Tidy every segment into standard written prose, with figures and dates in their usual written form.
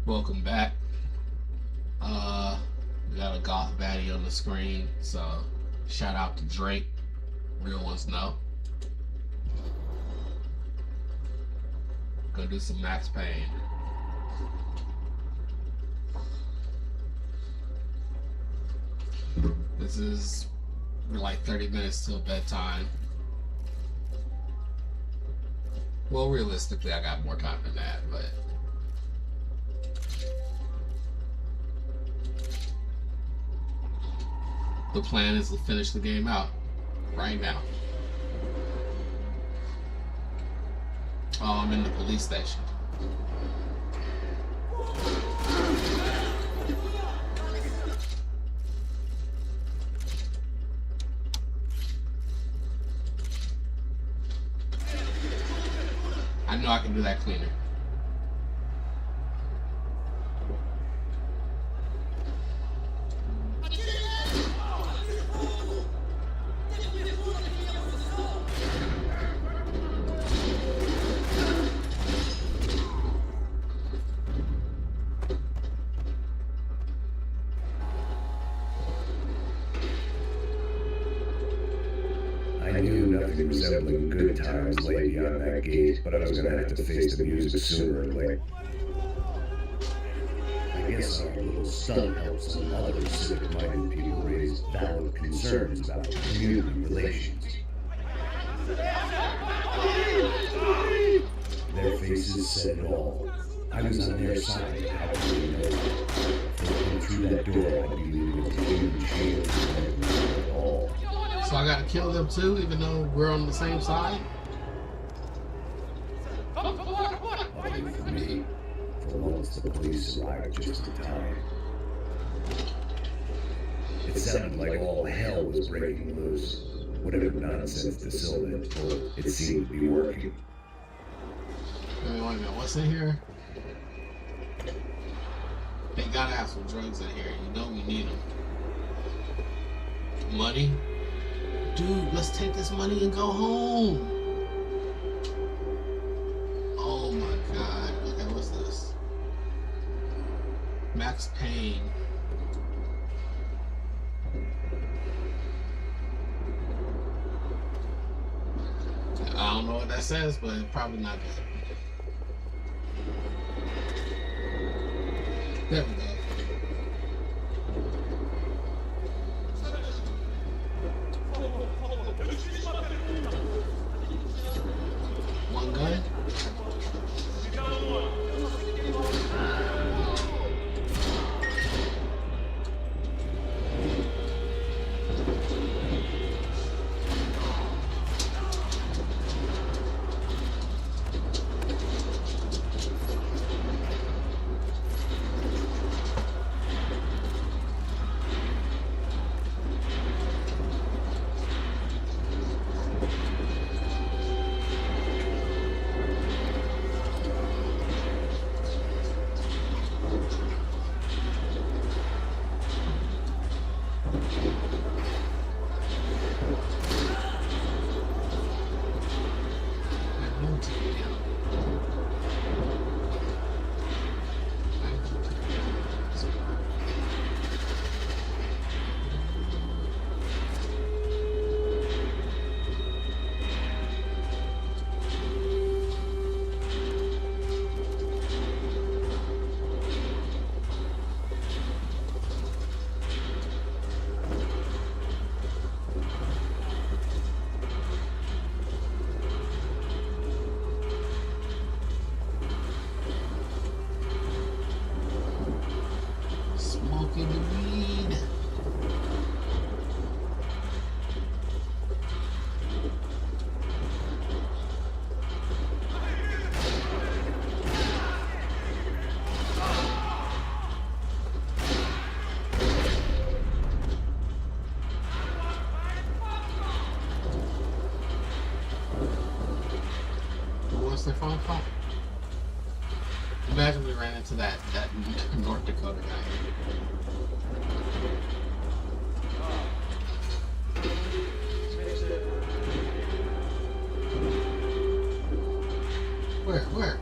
Welcome back. We got a goth baddie on the screen, so shout out to Drake. Real ones know. Go do some Max Payne. This is like 30 minutes till bedtime. Well, realistically, I got more time than that, but the plan is to finish the game out right now. Oh, I'm in the police station. I know I can do that cleaner. I knew nothing resembling good times lay beyond that gate, but I was gonna have to face the music sooner or later. I guess our little stunt helps some other civic-minded people raise valid concerns about community relations. Their faces said it all. I was on their side, how could they know? If they came through that door, I'd be leaving a huge shield at all. So I gotta kill them too, even though we're on the same side? Luckily for me, for once the police arrived just in time. It sounded like all hell was breaking loose. Whatever nonsense De Silva had pulled, it seemed to be working. Wait a minute, what's in here? They gotta have some drugs in here. You know we need them. Money? Dude, let's take this money and go home. Oh my god. Okay, what's this? Max Payne. I don't know what that says, but it's probably not good. There we go. One gun. Smoking the weed. What's their phone call? Imagine we ran into that North Dakota guy. Where?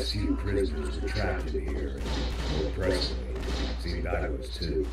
ICU prisoners were trapped in here, and more pressingly, it seemed I was too.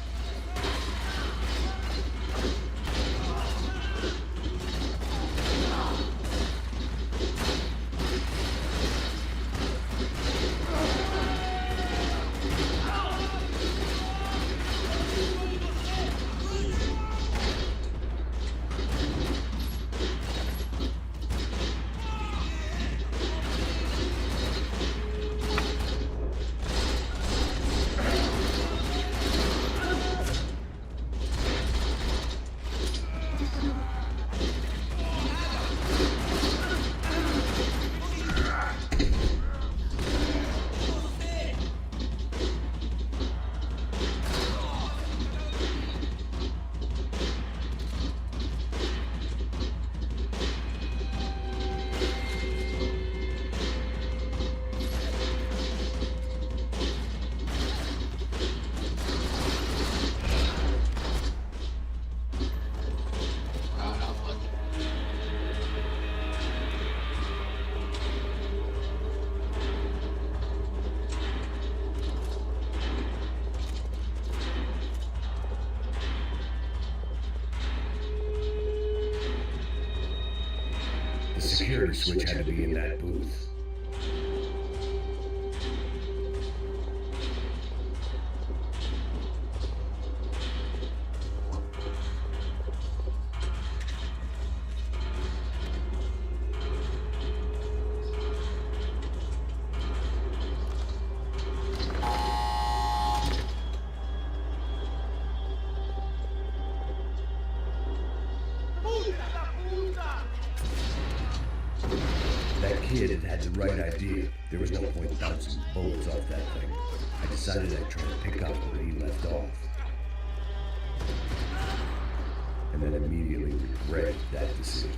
The security switch had to be in that booth. That kid had the right idea. There was no point bouncing bullets off that thing. I decided I'd try to pick up where he left off. And then immediately regret that decision.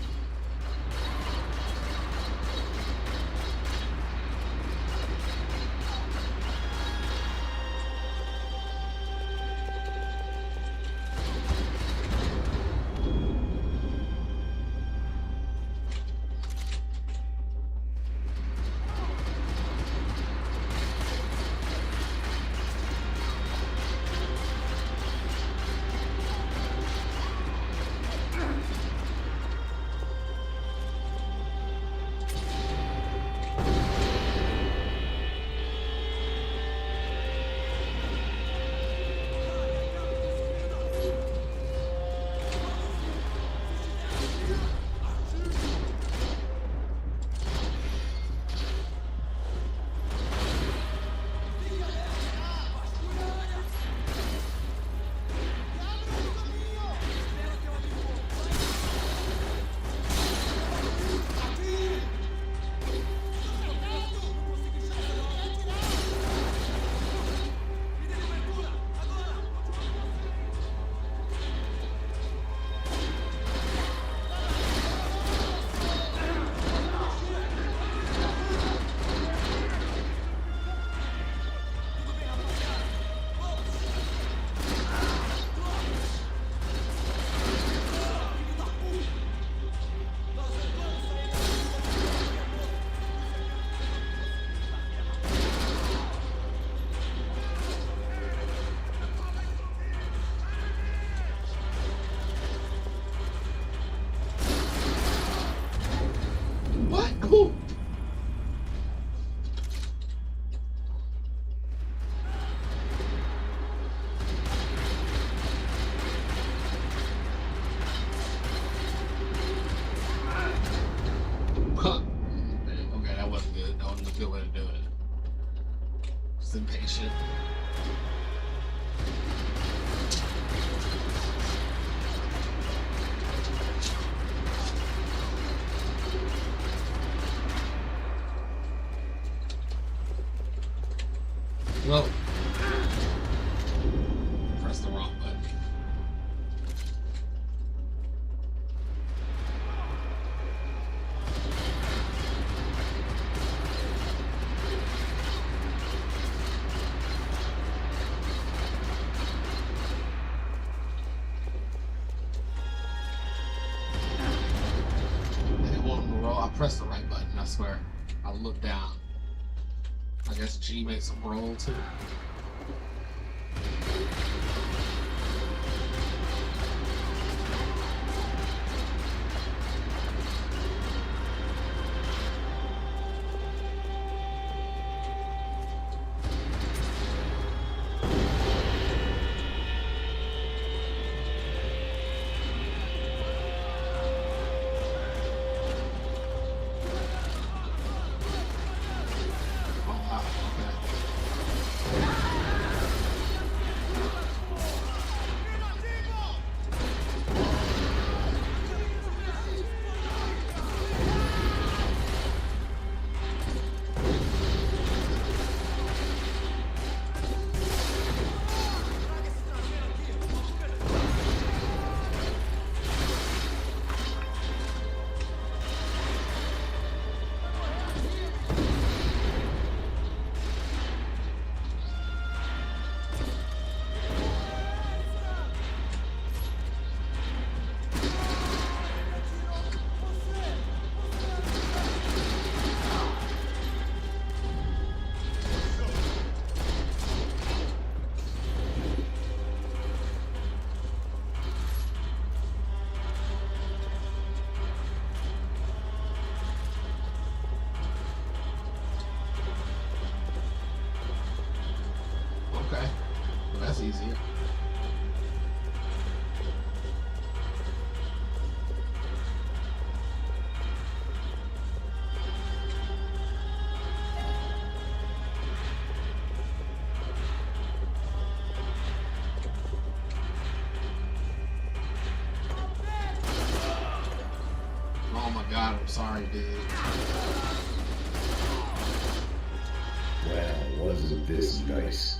Impatient. Well, press the wrong button. I pressed the right button, I swear. I looked down. I guess G makes him roll too. Okay, well, that's easier. Oh my God, I'm sorry, dude. Wow, wasn't this nice?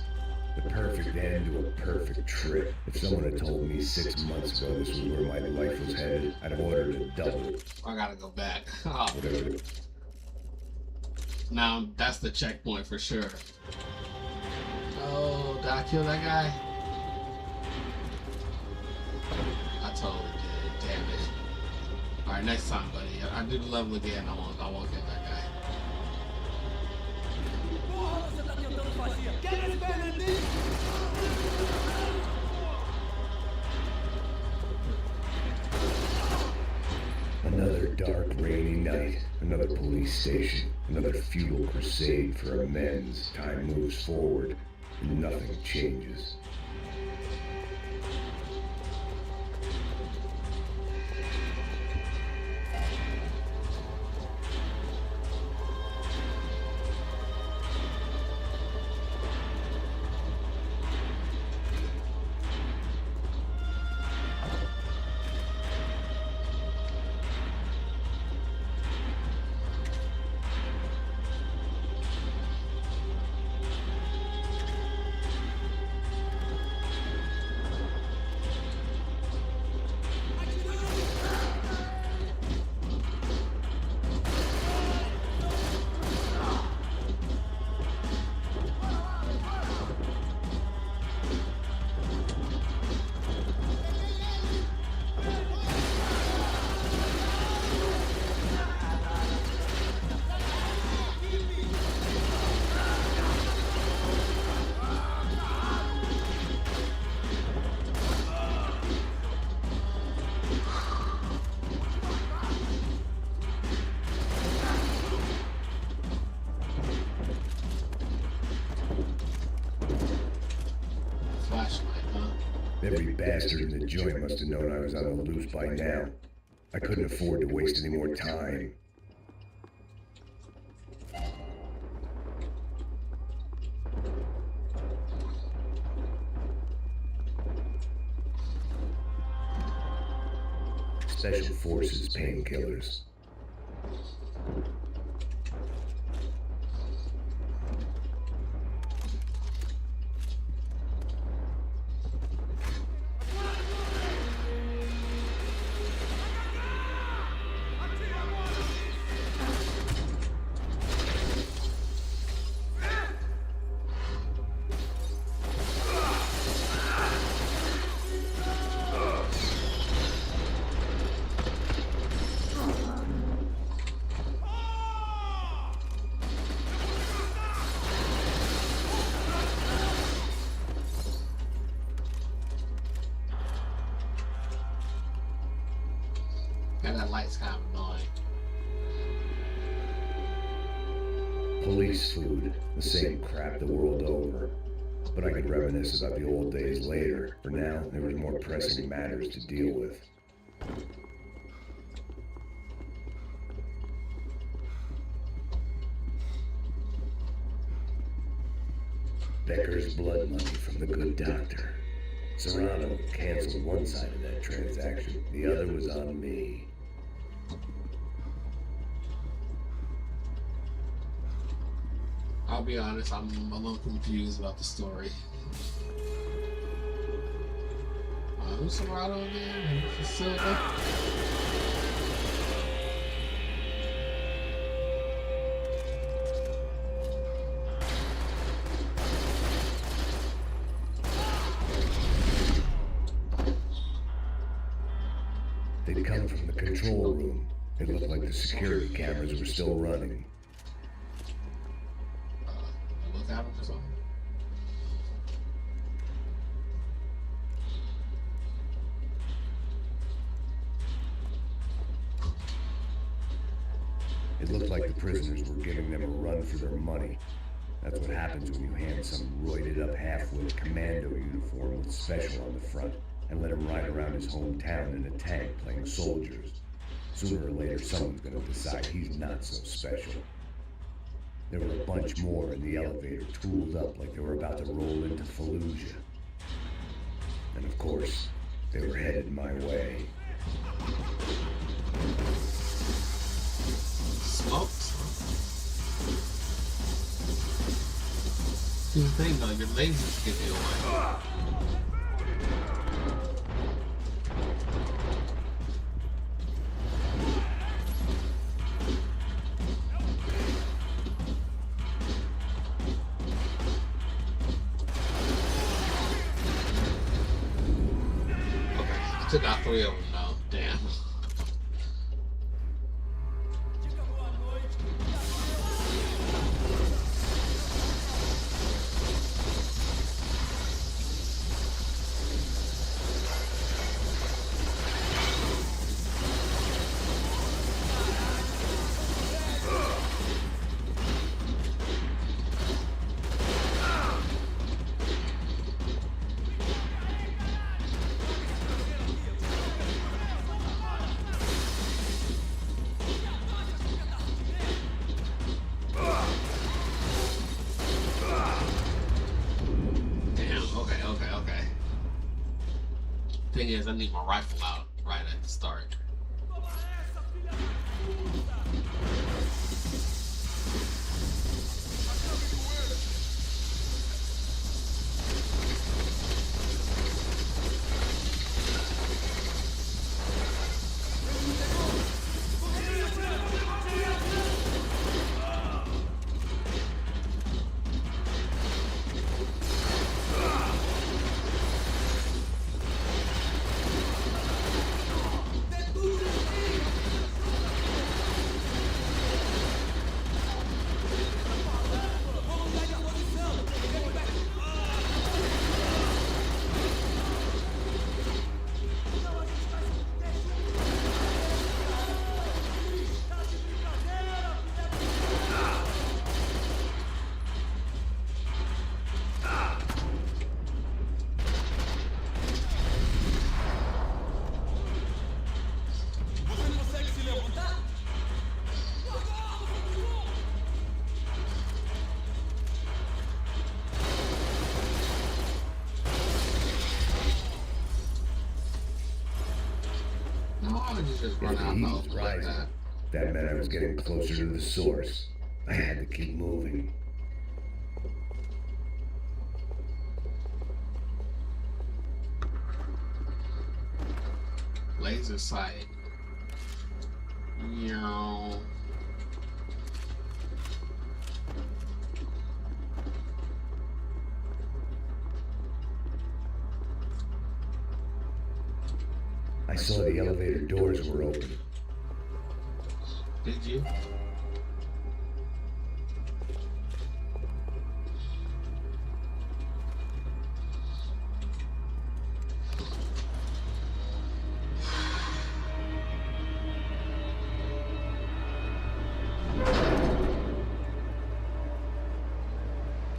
The perfect end to a perfect trip. If someone had told me 6 months ago this was where my life was headed, I'd have ordered a double. I gotta go back. Oh. Whatever. Now, that's the checkpoint for sure. Oh, did I kill that guy? I totally did. Damn it. Alright, next time, buddy. I do the level again. I won't kill that guy. Another dark, rainy night. Another police station. Another futile crusade for amends. Time moves forward, and nothing changes. Every bastard in the joint must have known I was on the loose by now. I couldn't afford to waste any more time. Special Forces painkillers. And that light's kind of annoying. Police food, the same crap the world over. But I could reminisce about the old days later. For now, there was more pressing matters to deal with. Becker's blood money from the good doctor. Serrano canceled one side of that transaction. The other was on me. I'll be honest, I'm a little confused about the story. Who's Serrano again? Silva? They'd come from the control room. It looked like the security cameras were still running. Look at him or something? It looked like the prisoners were giving them a run for their money. That's what happens when you hand some roided up half-wit commando uniform with special on the front and let him ride around his hometown in a tank playing soldiers. Sooner or later, someone's gonna decide he's not so special. There were a bunch more in the elevator, tooled up like they were about to roll into Fallujah. And of course, they were headed my way. Smokes? See the thing though, your lasers give you away. Took out 3 of them though. Damn. Thing is, I need my rifle out right at the start. Just run out the heat was rising. That meant I was getting closer to the source. I had to keep moving. Laser sight. Meow. I saw the elevator doors were open. Did you?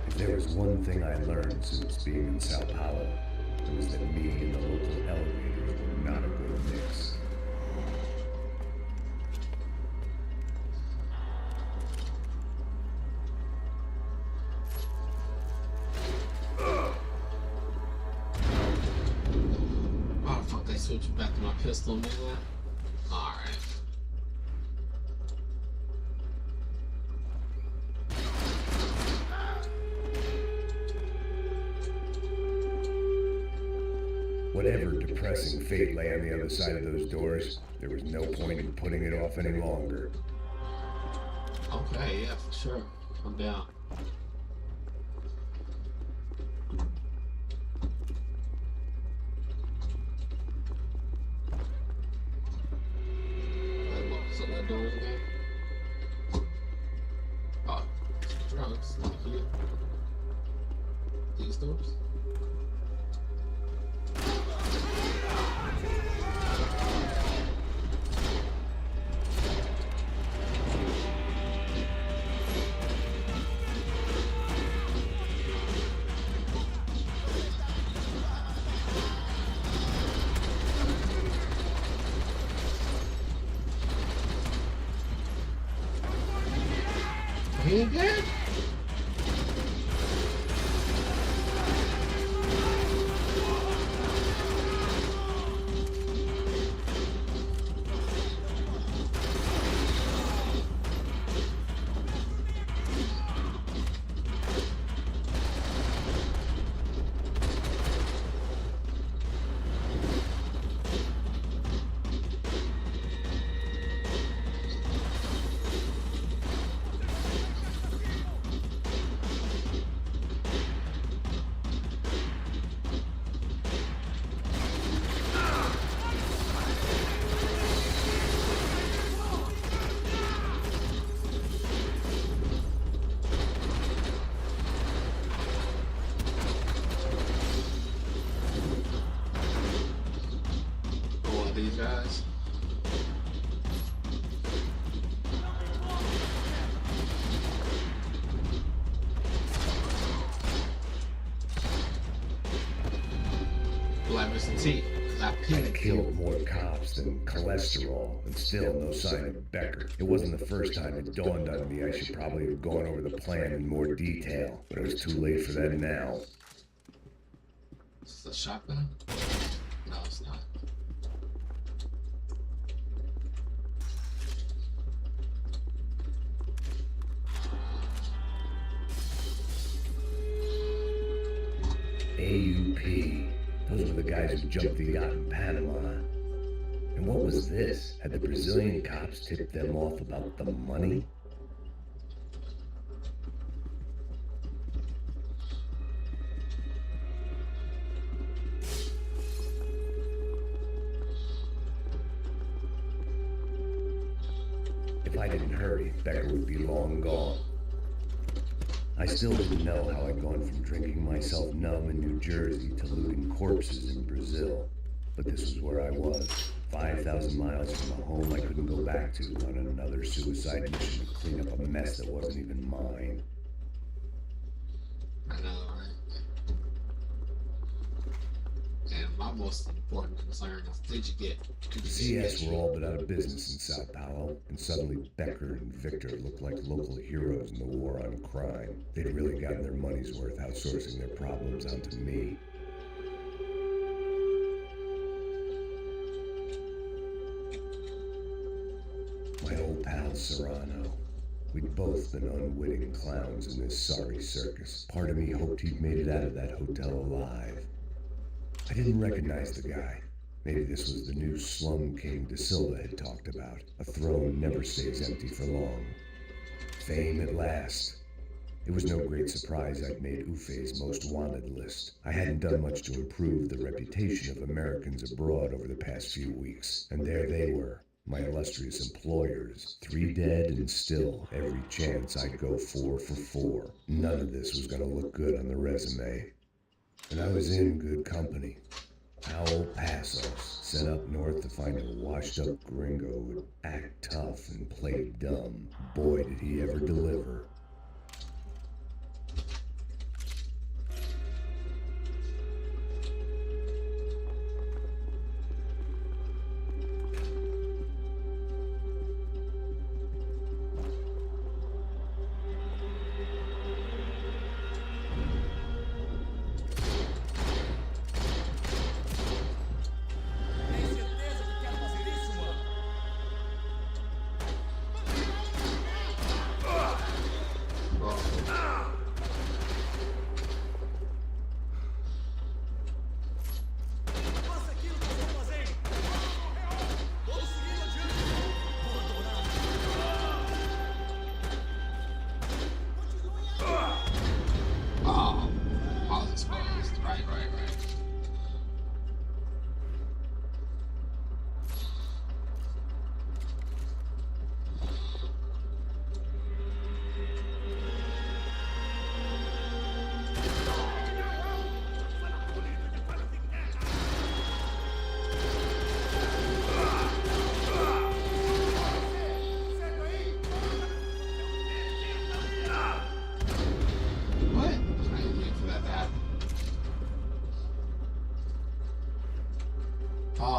If there was one thing I learned since being in Sao Paulo, it was that me and the local elevators were not a good mix. Oh fuck, they switched back to my pistol, man. Alright. Whatever depressing fate lay on the other side of those doors, there was no point in putting it off any longer. Okay, yeah, for sure. I'm down. Wait, what was on that doors again? Oh, drugs. Not here. These doors? He ain't dead? These guys. Like Mr. T. I'd killed more cops than cholesterol, and still no sign of Becker. It wasn't the first time it dawned on me I should probably have gone over the plan in more detail, but it was too late for that now. Is this a shotgun? No, it's not. AUP. Those were the guys who jumped the yacht in Panama. And what was this? Had the Brazilian cops tipped them off about the money? If I didn't hurry, Becker would be long gone. I still didn't know how I'd gone from drinking myself numb in New Jersey to looting corpses in Brazil. But this was where I was, 5,000 miles from a home I couldn't go back to, on another suicide mission to clean up a mess that wasn't even mine. I know, right? And my most important concern is, did you get to the CS were all but out of business in Sao Paulo, and suddenly Becker and Victor looked like local heroes in the war on crime. They'd really gotten their money's worth outsourcing their problems onto me. My old pal Serrano. We'd both been unwitting clowns in this sorry circus. Part of me hoped he'd made it out of that hotel alive. I didn't recognize the guy. Maybe this was the new slum king De Silva had talked about. A throne never stays empty for long. Fame at last. It was no great surprise I'd made Ufe's most wanted list. I hadn't done much to improve the reputation of Americans abroad over the past few weeks, and there they were, my illustrious employers, 3 dead and still every chance I'd go 4 for 4. None of this was gonna look good on the resume. And I was in good company. Powell Passos, sent up north to find a washed-up gringo who'd act tough and play dumb. Boy, did he ever deliver.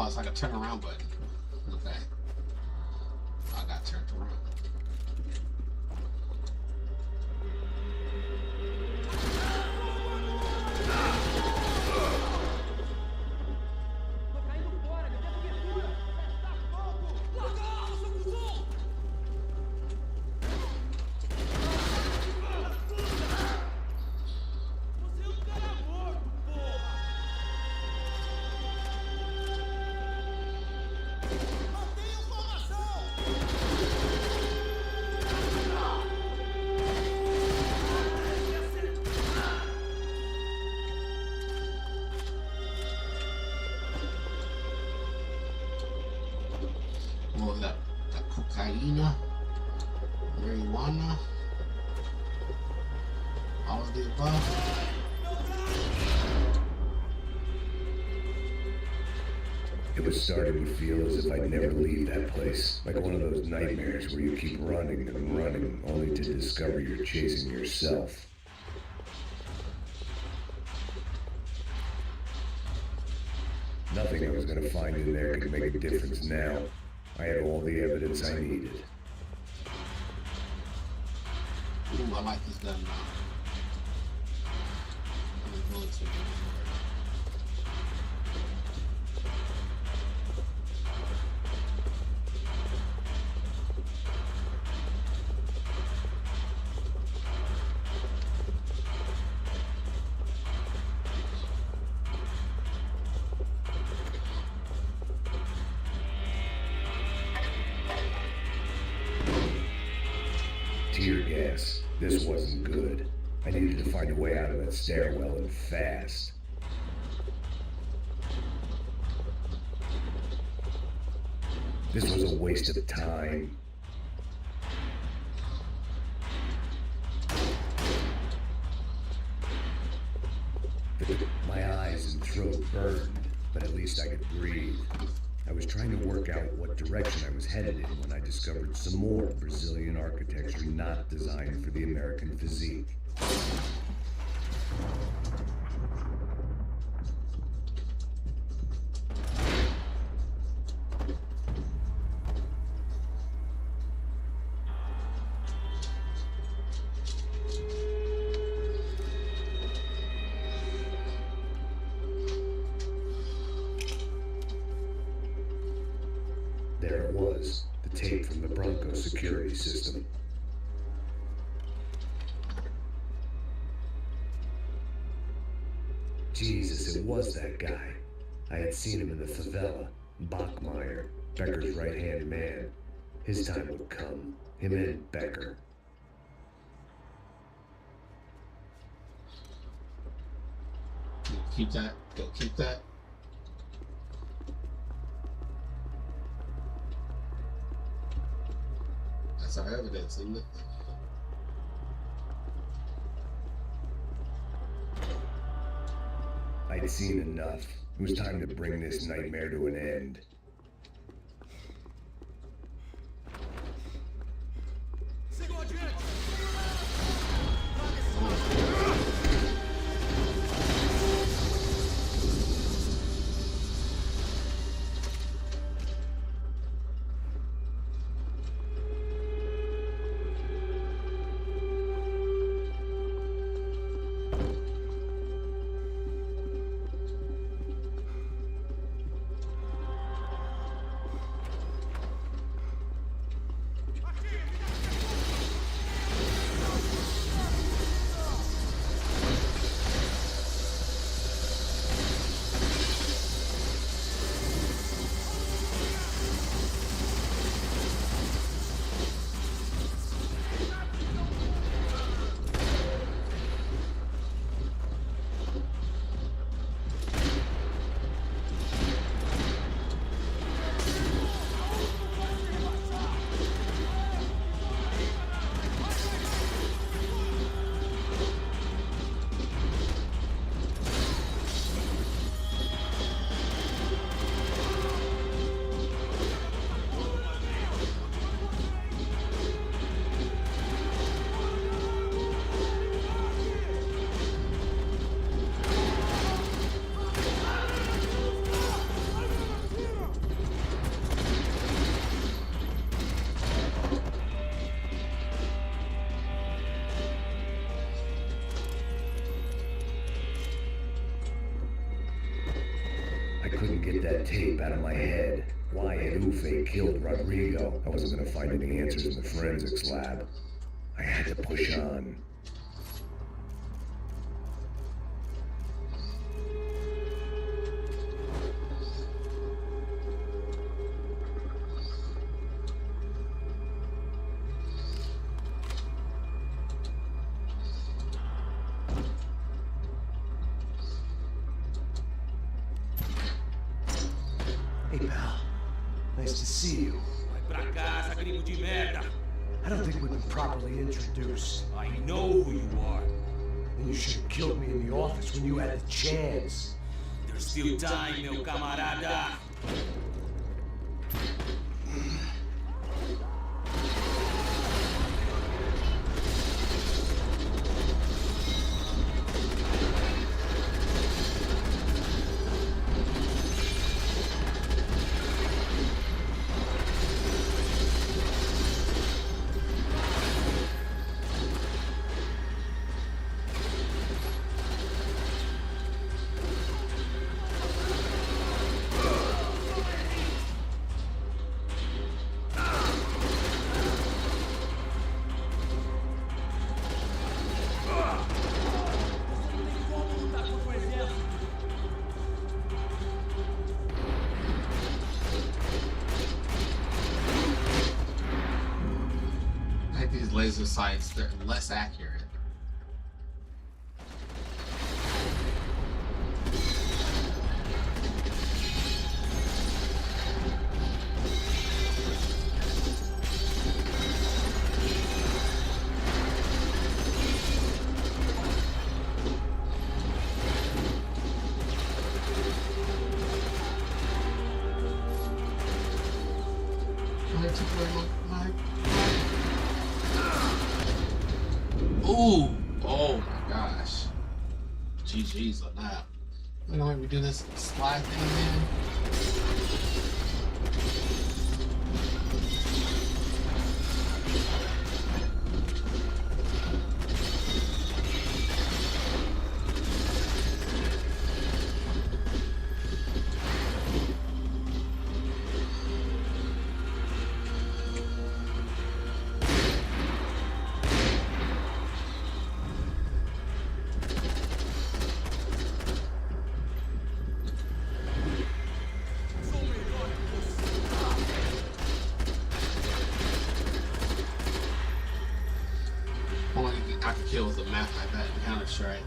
Oh, it's like a turn around button. Okay. I got turned around. What was that? That cocaine? Marijuana? All of the above? It was starting to feel as if I'd never leave that place. Like one of those nightmares where you keep running and running, only to discover you're chasing yourself. Nothing I was going to find in there could make a difference now. I had all the evidence I needed. Ooh, I like this gun now. The bullets are good. Tear gas. This wasn't good. I needed to find a way out of that stairwell and fast. This was a waste of time. My eyes and throat burned, but at least I could breathe. I was trying to work out what direction I was headed in when I discovered some more Brazilian architecture not designed for the American physique. There it was, the tape from the Bronco security system. Jesus, it was that guy. I had seen him in the favela. Bachmeyer, Becker's right-hand man. His time would come. Him and Becker. Keep that. Go keep that. That's our evidence, isn't it? I'd seen enough. It was time to bring this nightmare to an end. I couldn't get that tape out of my head. Why had Ufe killed Rodrigo? I wasn't gonna find any answers in the forensics lab. I had to push on. Hey, pal. Nice to see you. Vai pra casa, gringo de merda! I don't think we've been properly introduced. I know who you are. And you should have killed me in the office when you had the chance. There's still time, meu camarada! These laser sights, they're less accurate. Ooh! Oh my gosh. GG's on that. You know what, we do this slide thing again. I could kill with a map like that in Counter-Strike.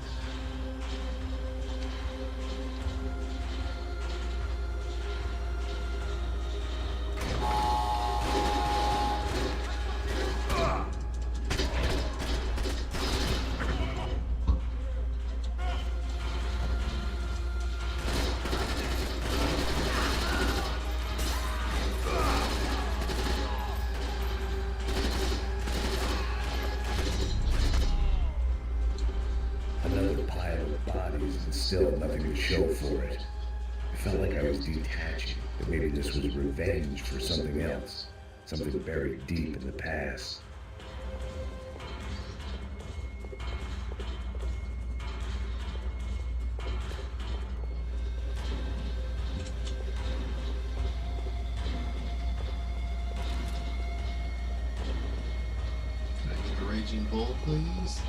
Another pile of bodies and still nothing to show for it. I felt like I was detaching, that maybe this was revenge for something else, something buried deep in the past. Can I get a Raging Bull, please?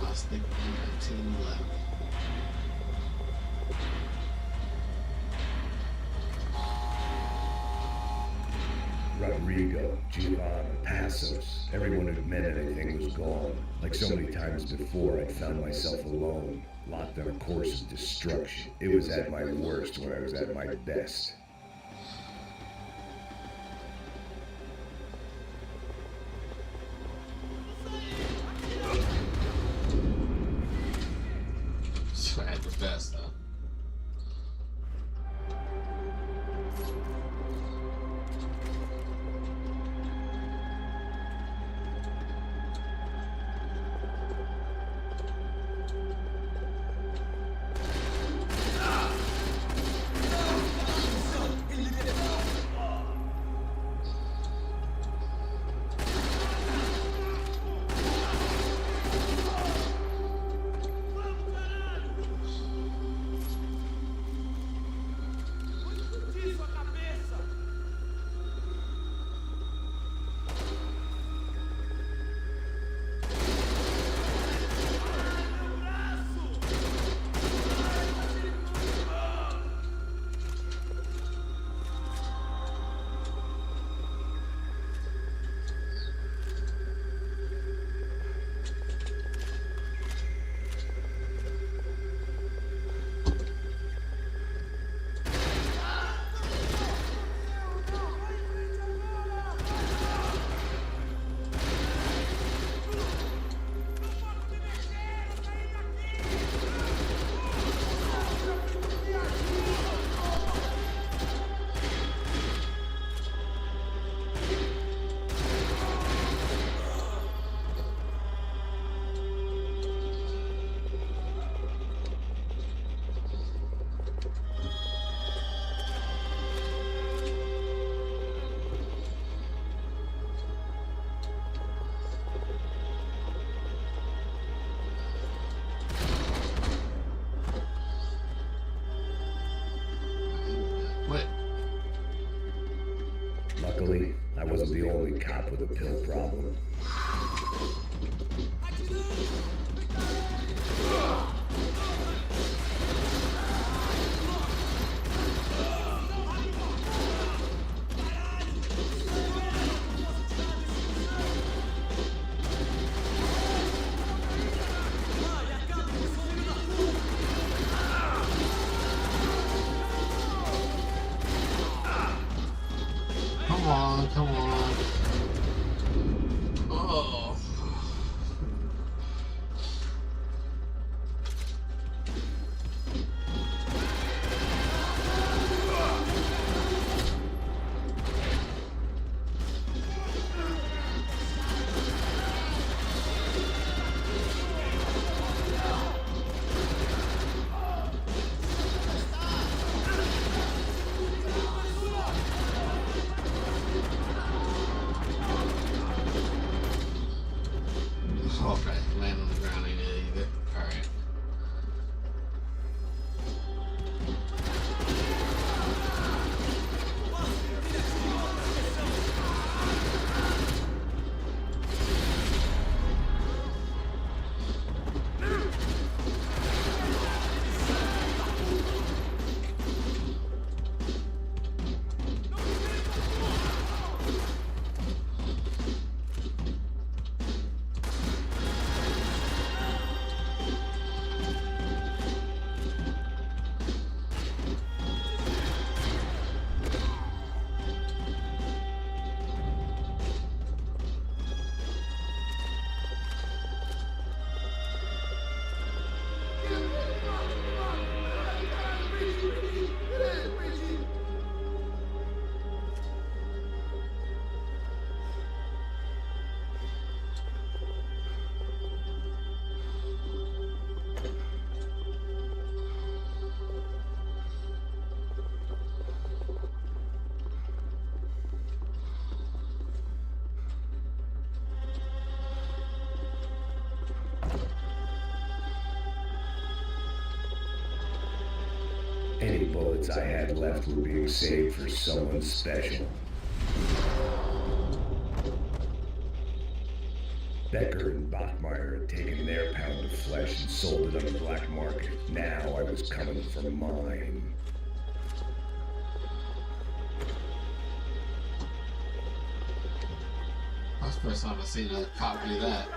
I'll stick with 1911. Rodrigo, Giovanni, Passos, everyone who'd meant anything was gone. Like so many times before, I'd found myself alone, locked on a course of destruction. It was at my worst when I was at my best. At the best, though. Any bullets I had left were being saved for someone special. Becker and Bachmeyer had taken their pound of flesh and sold it on the black market. Now I was coming for mine. That's the first time I've seen a cop do that.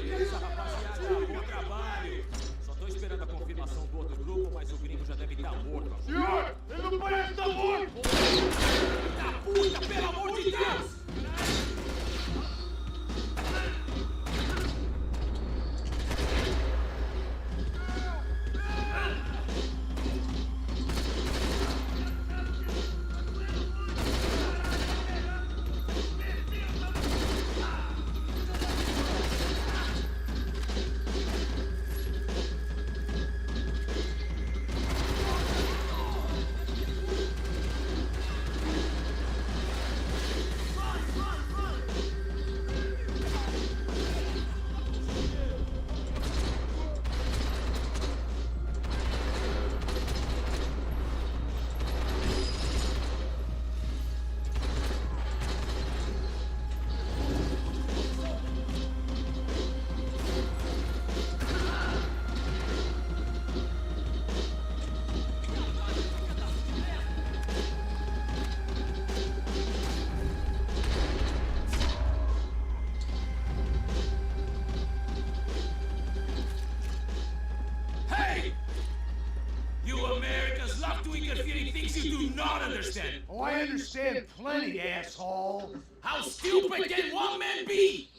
Beleza, rapaziada, bom trabalho. Só tô esperando a confirmação do outro grupo, mas o gringo já deve estar morto. Senhor, ele não parece estar morto! Da puta, pelo amor de Deus! Oh, I understand plenty, asshole. How stupid can one man be?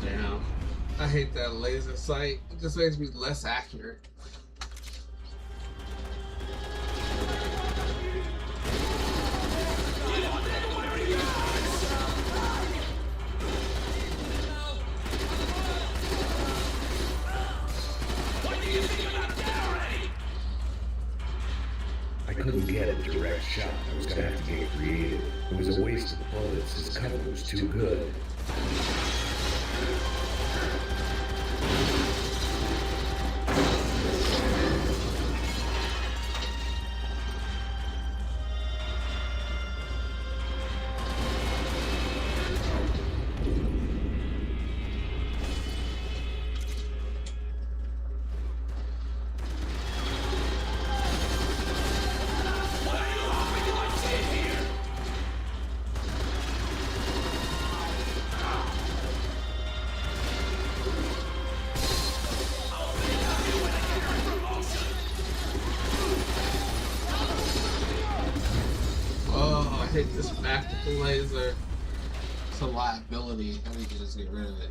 Damn. I hate that laser sight. It just makes me less accurate. I couldn't get a direct shot. I was gonna have to get creative. It was a waste of bullets. His cover was too good. I hate this practical laser. It's a liability. I need to just get rid of it.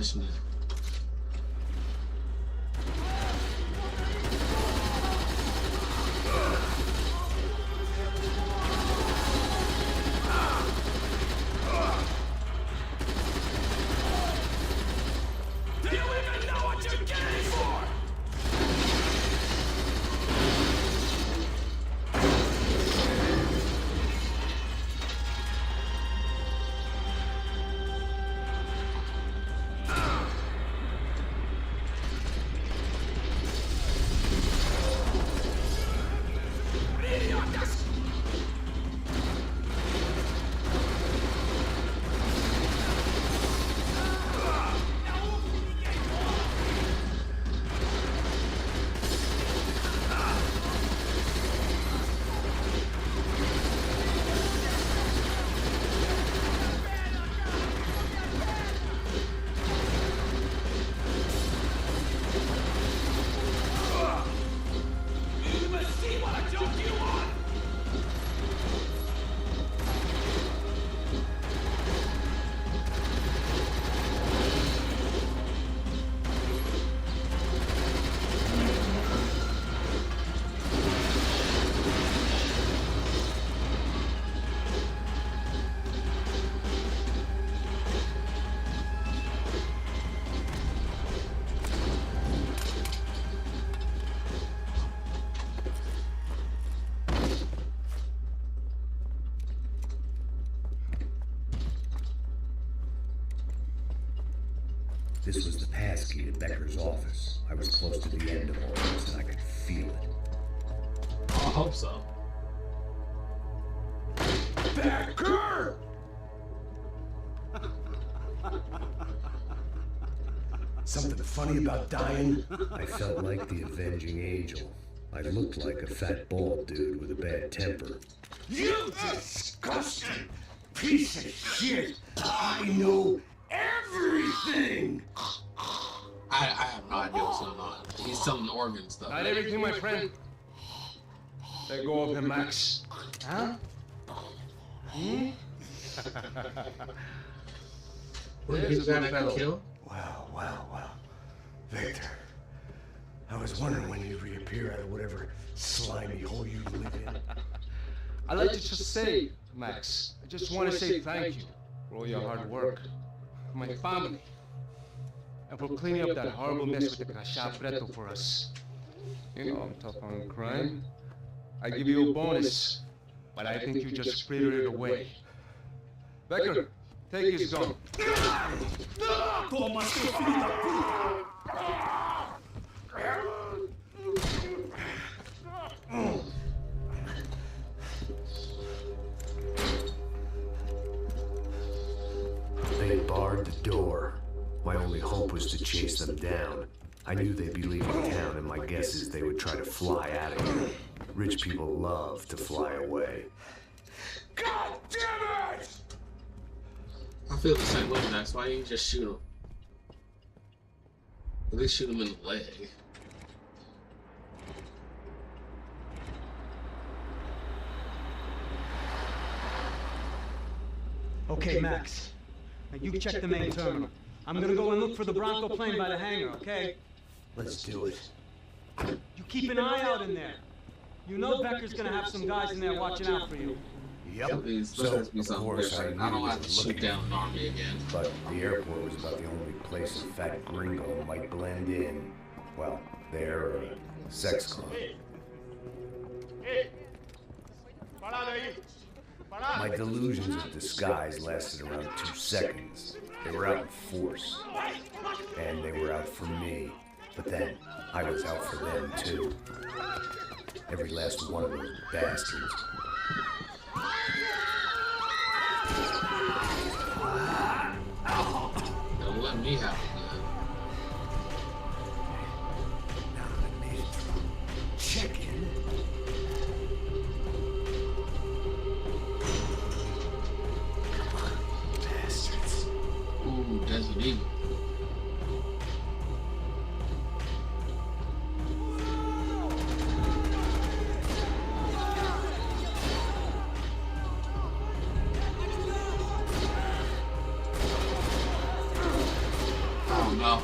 punishment. This was the passkey to Becker's office. I was close to the end of all this, and I could feel it. I hope so. Becker! Something funny about dying? I felt like the avenging angel. I looked like a fat bald dude with a bad temper. You disgusting piece of shit! I know everything! I have no idea what's going on. He's selling organ stuff. Not everything, my friend. Let go of him, Max. Huh? Hmm? There's a fellow. Kill? Wow. Victor, I was wondering when you'd reappear out of whatever slimy hole you live in. I'd like to just say, Max, I just want to say thank you for all your hard work, for my family, and for cleaning up that horrible mess with the Cachapretto for us. You know, I'm tough on crime. I give you a bonus, but I think you just spirited it away. Becker, take his gun. They barred the door. My only hope was to chase them down. I knew they'd be leaving town, and my guess is they would try to fly out of here. Rich people love to fly away. God damn it! I feel the same way, Max. Why didn't you just shoot him? At least shoot him in the leg. Okay, Max. Now you check the main terminal. I'm gonna go and look for the Bronco plane by the hangar, okay? Let's do it. You keep an eye out in there. You know Becker's gonna have some guys in there watching out for you. Yep. Please, So, let be of something course, different. I I don't knew have to he was shoot looking. down an army again. But the airport was about the only place a fat gringo might blend in. Well, they're a sex club. My delusions of disguise lasted around 2 seconds. They were out in force. And they were out for me. But then, I was out for them too. Every last one of those bastards. Don't let me have it, man. Now that I made it through check-in. Come on, bastards. Ooh, Desert Eagle. no.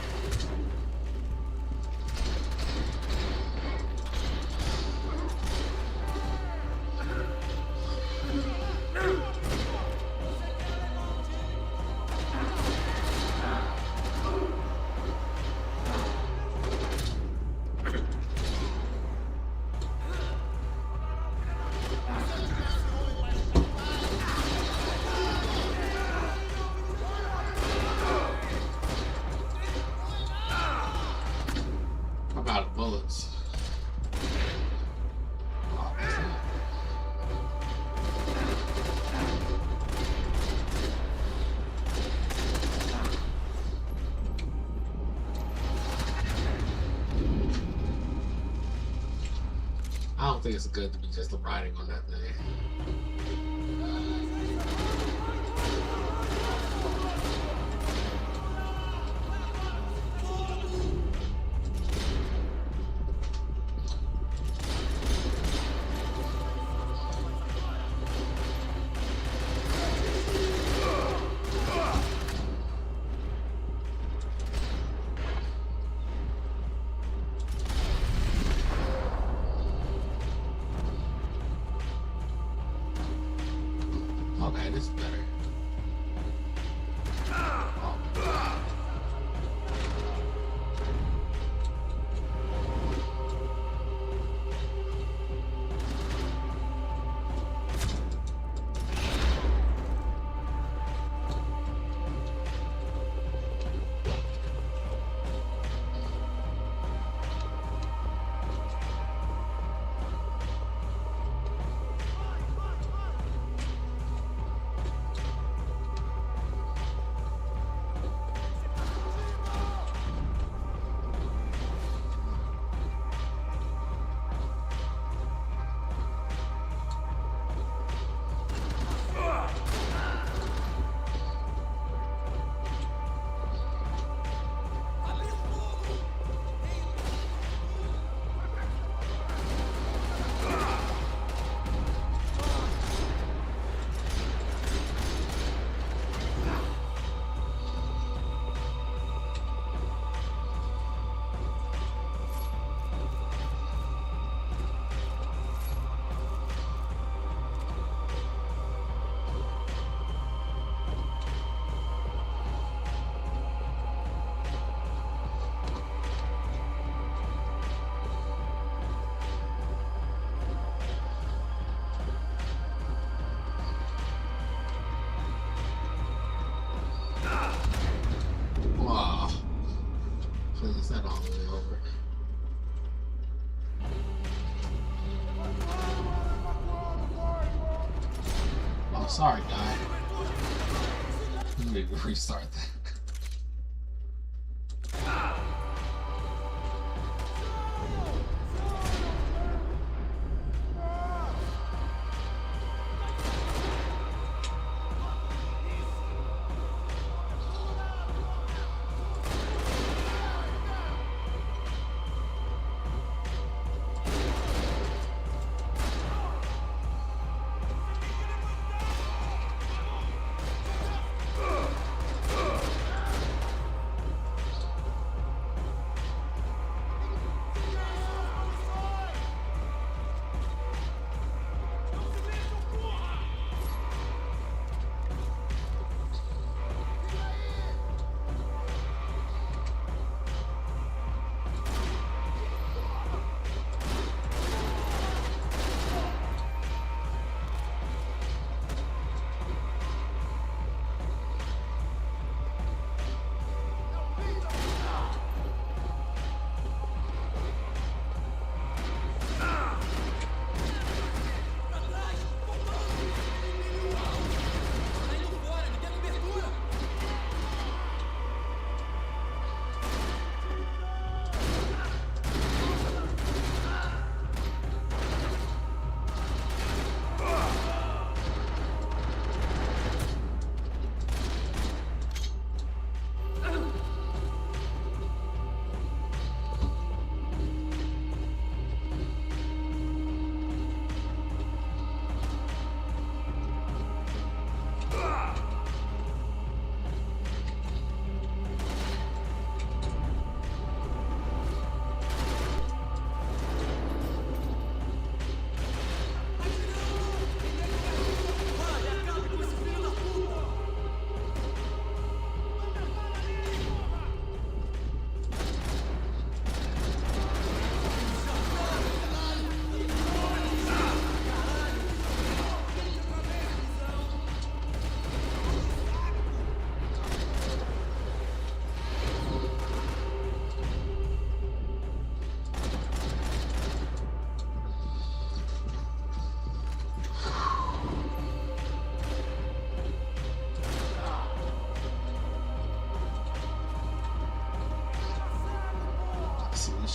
I'm out of bullets. Oh, that's it. I don't think it's good to be just riding on that thing. Okay, this is better. Wow. Please, that all the way over. Oh, sorry, guy. We need to restart that.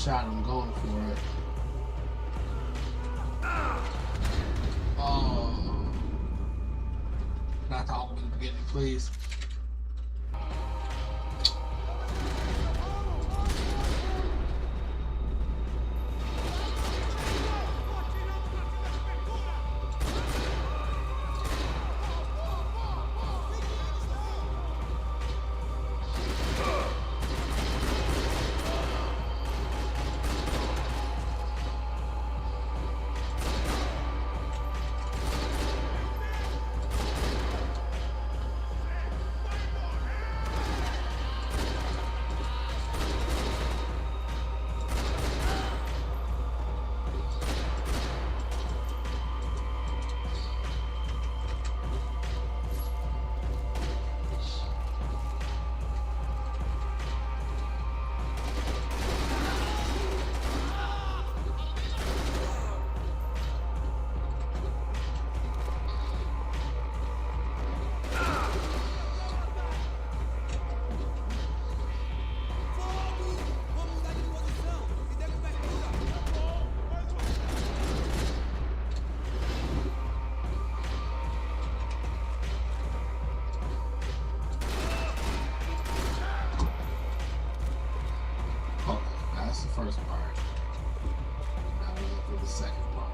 shot. I'm going for it. Oh. Not the all the way to the beginning, please. That's the first part. Now we look for the second part.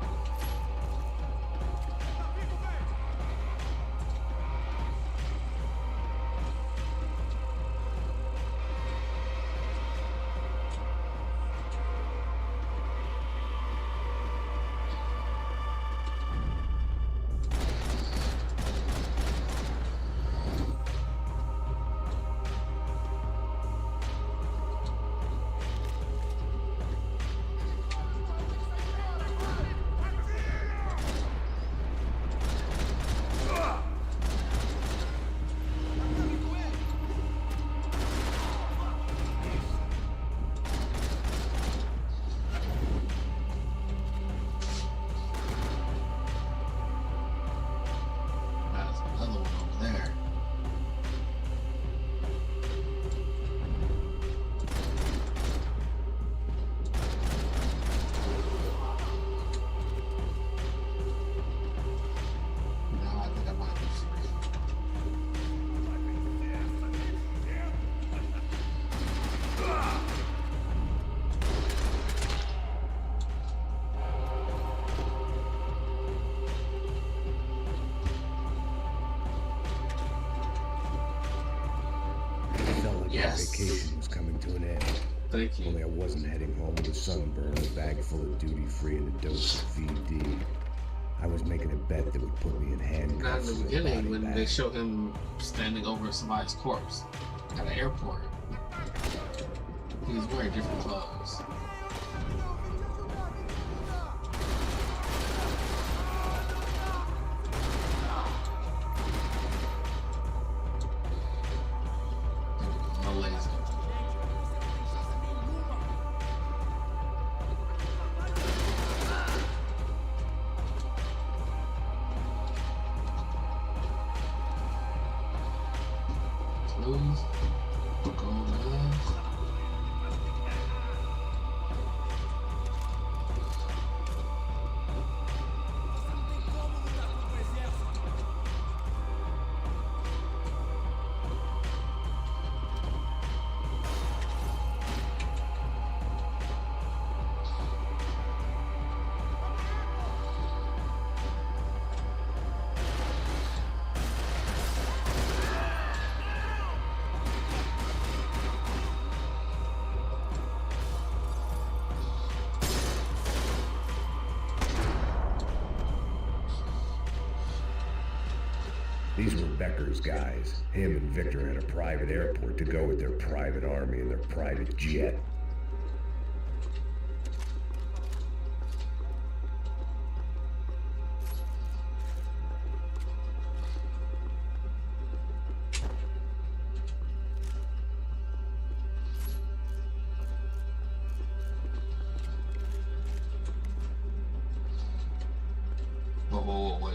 Yes. Vacation was coming to an end. Thank you. Only I wasn't heading home with a sunburn, a bag full of duty-free, and a dose of VD. I was making a bet that would put me in Not handcuffs. in the beginning when they show him standing over somebody's corpse at an airport. He was wearing different clothes. These were Becker's guys. Him and Victor had a private airport to go with their private army and their private jet. Whoa, wait.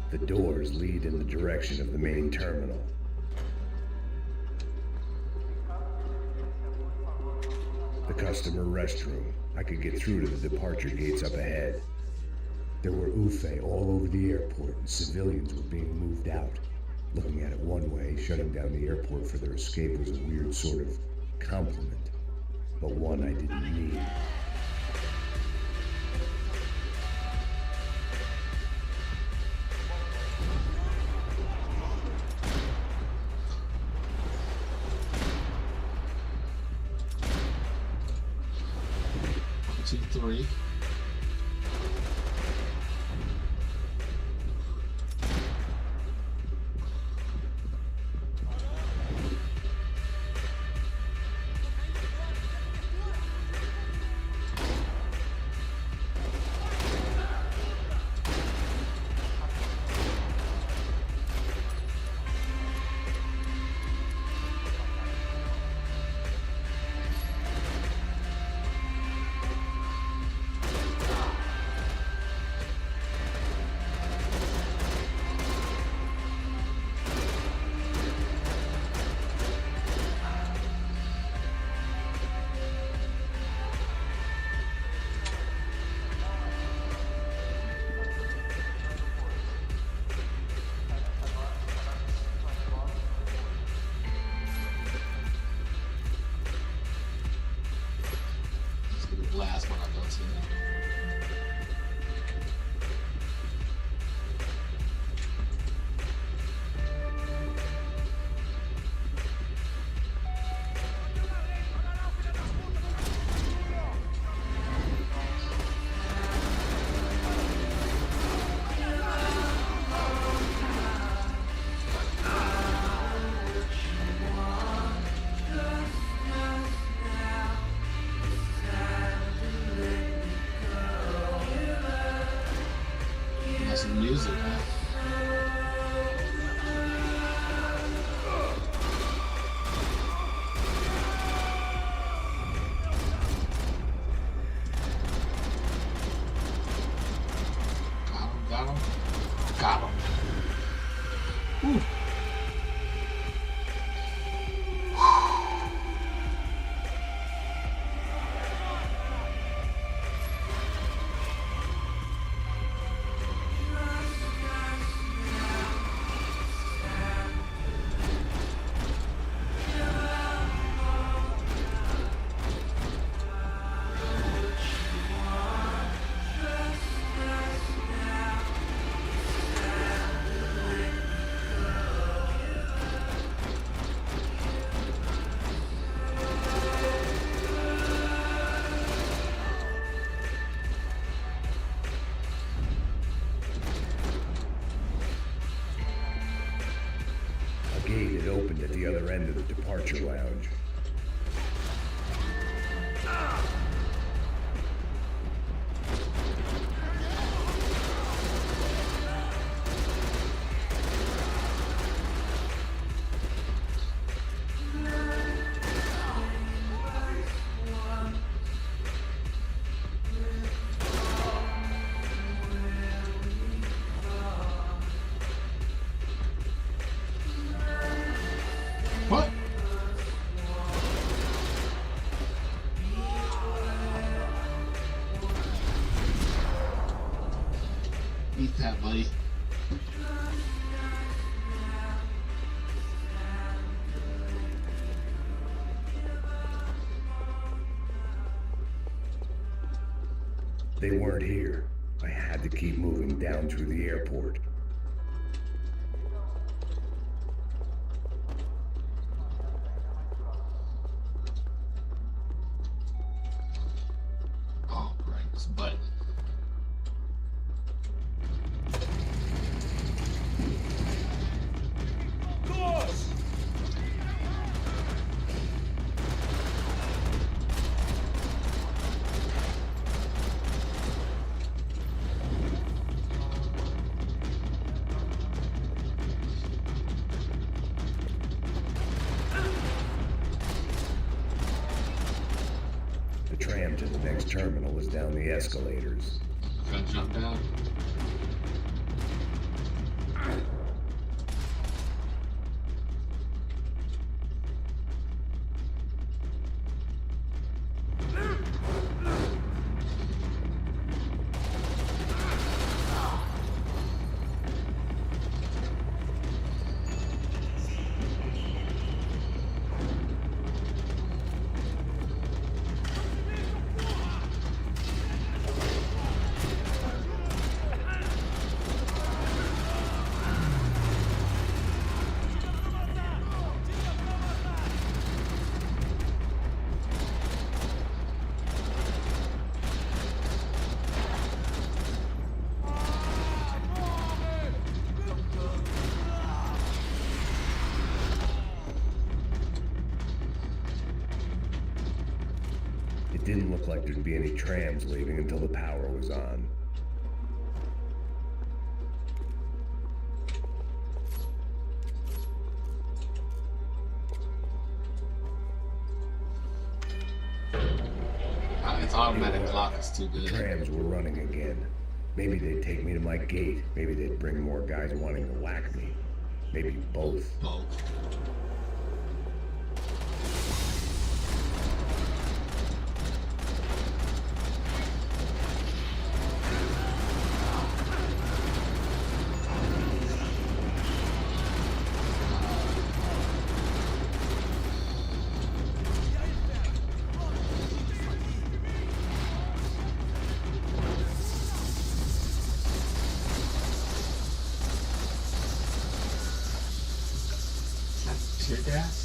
The doors lead in the direction of the main terminal. The customer restroom. I could get through to the departure gates up ahead. There were UFE all over the airport, and civilians were being moved out. Looking at it one way, shutting down the airport for their escape was a weird sort of compliment, but one I didn't need. Two, three. Last one I've done seen. Some music, huh? Got him. Ooh. Gate had opened at the other end of the departure lounge. What? Eat that, buddy. They weren't here. I had to keep moving down through the airport. Oh, right, this button. The tram to the next terminal was down the escalators. Gotta jump down. didn't look like there'd be any trams leaving until the power was on. Its automatic lock is too The good. trams were running again. Maybe they'd take me to my gate. Maybe they'd bring more guys wanting to whack me. Maybe both. Both. Tear gas?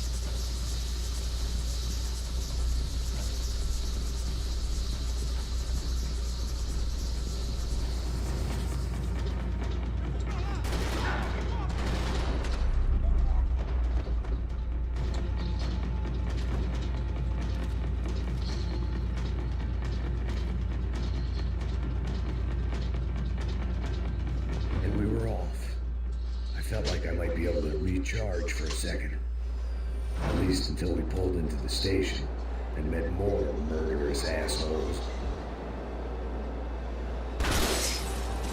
And we were off. I felt like I might be able to recharge for a second. At least until we pulled into the station and met more murderous assholes.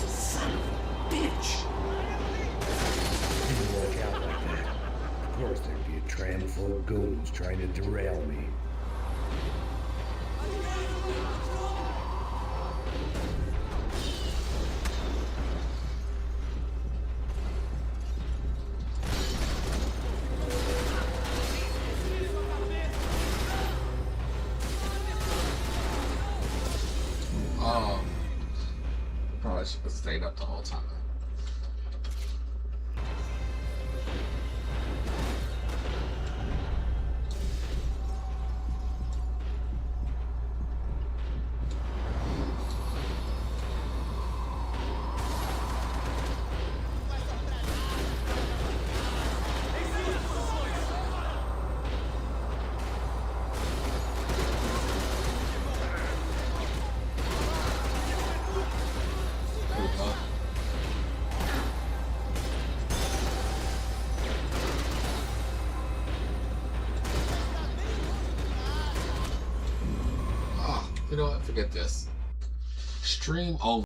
Son of a bitch! Didn't work out like that. Of course there'd be a tram full of goons trying to derail me. Probably should have stayed up the whole time. You know what? Forget this. Stream over.